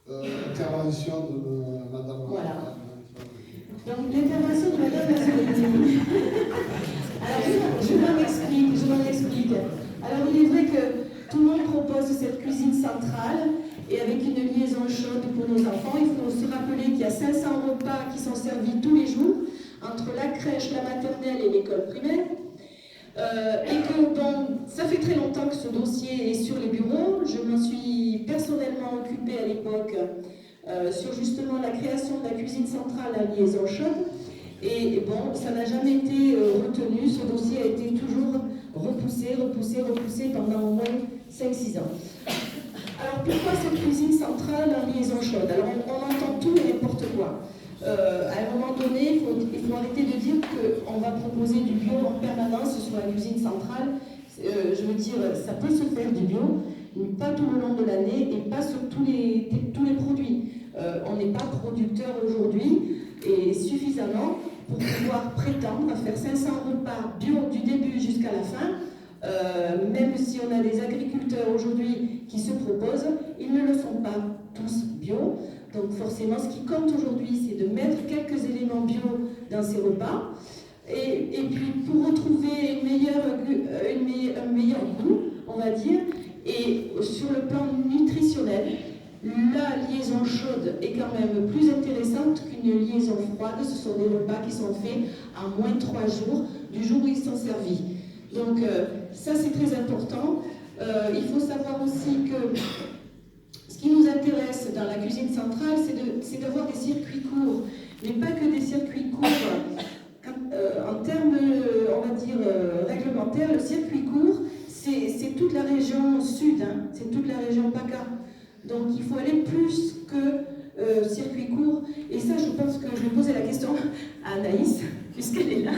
Intervention de Madame. Voilà. Donc l'intervention de Madame la Soleil. Alors je m'en explique. Alors il est vrai que tout le monde propose cette cuisine centrale et avec une liaison chaude pour nos enfants. Il faut se rappeler qu'il y a 500 repas qui sont servis tous les jours entre la crèche, la maternelle et l'école primaire. Et que bon, ça fait très longtemps que ce dossier est sur les bureaux. Je m'en suis personnellement occupée à l'époque sur justement la création de la cuisine centrale à liaison chaude. Et bon, ça n'a jamais été retenu. Ce dossier a été toujours repoussé pendant au moins 5-6 ans. Alors pourquoi cette cuisine centrale en liaison chaude? Alors on entend tout et n'importe quoi. À un moment donné, il faut arrêter de dire qu'on va proposer du bio en permanence sur la cuisine centrale. Je veux dire, ça peut se faire du bio, mais pas tout le long de l'année et pas sur tous les produits. On n'est pas producteur aujourd'hui et suffisamment pour pouvoir prétendre à faire 500 repas bio du début jusqu'à la fin. Même si on a des agriculteurs aujourd'hui qui se proposent, ils ne le sont pas tous bio. Donc forcément, ce qui compte aujourd'hui, c'est de mettre quelques éléments bio dans ces repas. Et puis pour retrouver un meilleur goût, on va dire, et sur le plan nutritionnel, la liaison chaude est quand même plus intéressante qu'une liaison froide. Ce sont des repas qui sont faits à moins de 3 jours du jour où ils sont servis. Donc ça c'est très important. Il faut savoir aussi que ce qui nous intéresse dans la cuisine centrale, c'est d'avoir des circuits courts, mais pas que des circuits courts. En termes, on va dire, réglementaires, le circuit court, c'est toute la région sud, hein, c'est toute la région PACA. Donc il faut aller plus que circuit court. Et ça, je pense que je vais poser la question à Anaïs, puisqu'elle est là.